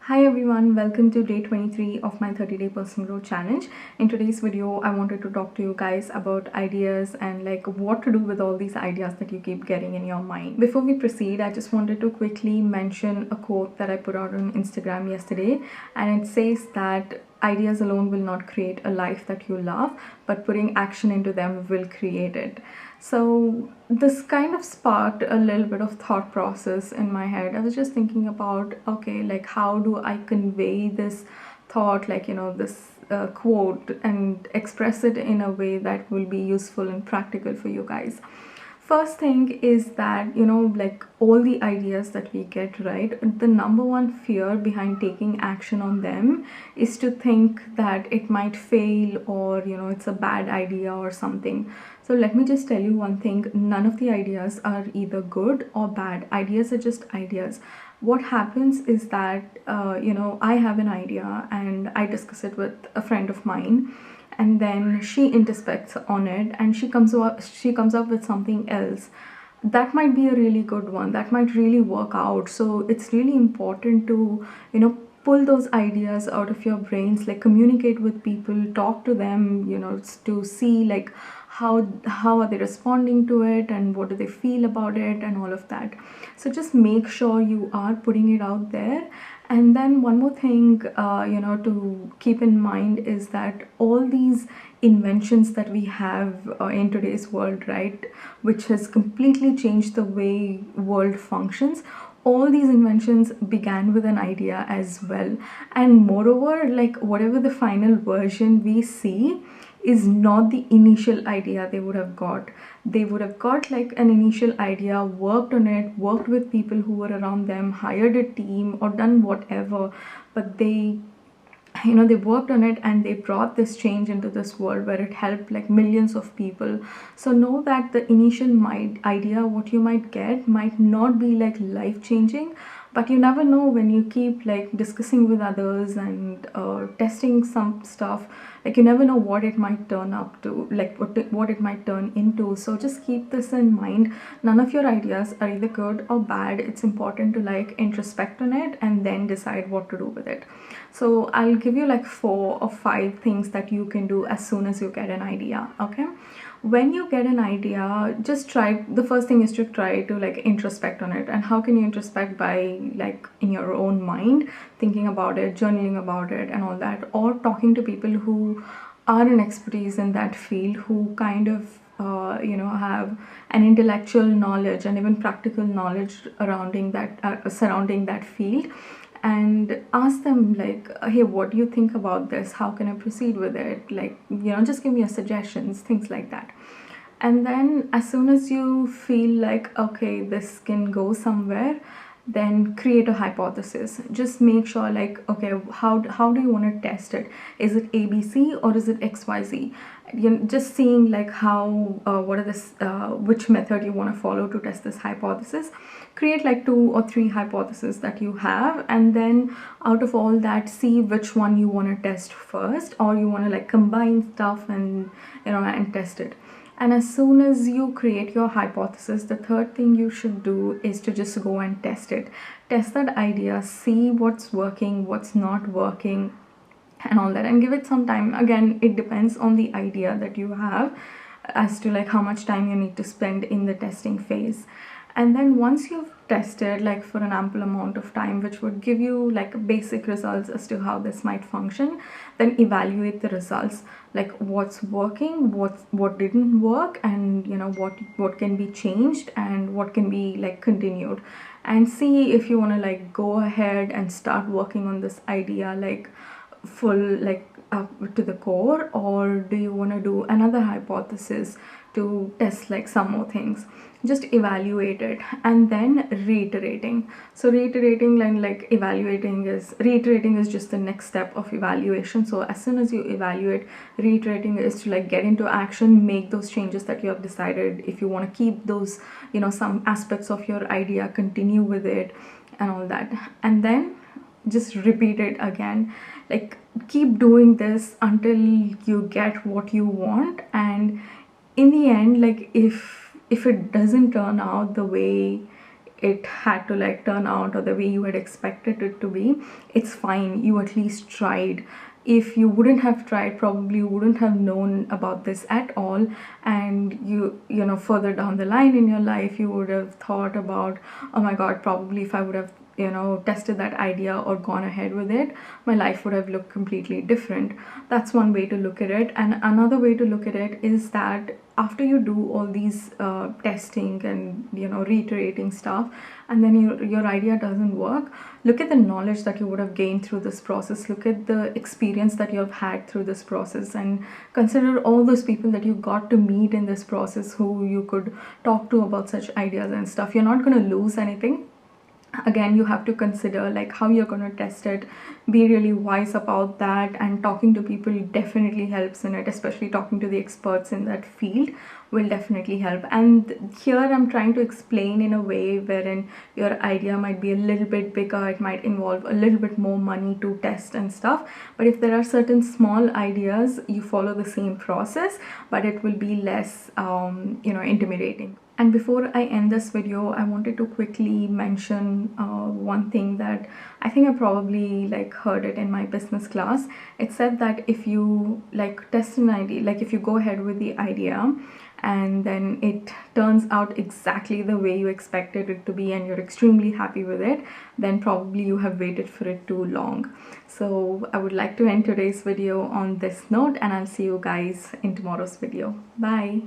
Hi everyone, welcome to day 23 of my 30-day personal growth challenge. In today's video, I wanted to talk to you guys about ideas and like what to do with all these ideas that you keep getting in your mind. Before we proceed, I just wanted to quickly mention a quote that I put out on Instagram yesterday, and it says that ideas alone will not create a life that you love, but putting action into them will create it. So this kind of sparked a little bit of thought process in my head. I was just thinking about, okay, like how do I convey this thought, like, this quote, and express it in a way that will be useful and practical for you guys. First thing is that, like all the ideas that we get, right, the number one fear behind taking action on them is to think that it might fail, or it's a bad idea or something. So let me just tell you one thing: none of the ideas are either good or bad. Ideas are just ideas. What happens is that I have an idea and I discuss it with a friend of mine, and then she introspects on it and she comes up with something else that might be a really good one, that might really work out. So it's really important to pull those ideas out of your brains, like communicate with people, talk to them, to see like how are they responding to it and what do they feel about it and all of that. So just make sure you are putting it out there. And then one more thing, to keep in mind is that all these inventions that we have in today's world, right, which has completely changed the way world functions, all these inventions began with an idea as well. And moreover, like whatever the final version we see is not the initial idea they would have got. They would have got like an initial idea, worked on it, worked with people who were around them, hired a team, or done whatever, but they worked on it and they brought this change into this world where it helped like millions of people. So know that the initial idea, what you might get, might not be like life changing, but you never know when you keep like discussing with others and testing some stuff. Like you never know what it might turn up to, like what it might turn into. So just keep this in mind. None of your ideas are either good or bad. It's important to like introspect on it and then decide what to do with it. So I'll give you like 4 or 5 things that you can do as soon as you get an idea. Okay, when you get an idea, just try, the first thing is to try to like introspect on it. And how can you introspect? By like in your own mind, thinking about it, journaling about it and all that, or talking to people who are an expertise in that field, who kind of have an intellectual knowledge and even practical knowledge surrounding that field, and ask them like, hey, what do you think about this? How can I proceed with it? Like, just give me your suggestions, things like that. And then as soon as you feel like, okay, this can go somewhere, then create a hypothesis. Just make sure like, okay, how do you want to test it? Is it ABC or is it XYZ? Just seeing like how what are this which method you want to follow to test this hypothesis. Create like 2 or 3 hypotheses that you have, and then out of all that, see which one you want to test first, or you want to like combine stuff and and test it. And as soon as you create your hypothesis, the third thing you should do is to just go and test it. Test that idea, see what's working, what's not working, and all that, and give it some time. Again, it depends on the idea that you have as to like how much time you need to spend in the testing phase. And then once you've tested like for an ample amount of time, which would give you like basic results as to how this might function, then evaluate the results, like what's working, what didn't work, and what can be changed and what can be like continued. And see if you want to like go ahead and start working on this idea like full, like up to the core, or do you want to do another hypothesis to test like some more things. Just evaluate it and then reiterating. So reiterating and like reiterating is just the next step of evaluation. So as soon as you evaluate, reiterating is to like get into action, make those changes that you have decided. If you want to keep those, some aspects of your idea, continue with it and all that. And then just repeat it again. Like keep doing this until you get what you want. And in the end, like if it doesn't turn out the way it had to like turn out or the way you had expected it to be, it's fine. You at least tried. If you wouldn't have tried, probably you wouldn't have known about this at all, and you know, further down the line in your life you would have thought about, oh my god, probably if I would have, you know, tested that idea or gone ahead with it, my life would have looked completely different. That's one way to look at it. And another way to look at it is that after you do all these testing and, you know, reiterating stuff, and then your idea doesn't work, look at the knowledge that you would have gained through this process, look at the experience that you have had through this process, and consider all those people that you got to meet in this process who you could talk to about such ideas and stuff. You're not going to lose anything. Again, you have to consider like how you're going to test it, be really wise about that, and talking to people definitely helps in it, especially talking to the experts in that field will definitely help. And here I'm trying to explain in a way wherein your idea might be a little bit bigger, it might involve a little bit more money to test and stuff, but if there are certain small ideas, you follow the same process, but it will be less you know, intimidating. And before I end this video, I wanted to quickly mention one thing that I think I probably like heard it in my business class. It said that if you like test an idea, like if you go ahead with the idea and then it turns out exactly the way you expected it to be and you're extremely happy with it, then probably you have waited for it too long. So I would like to end today's video on this note, and I'll see you guys in tomorrow's video. Bye.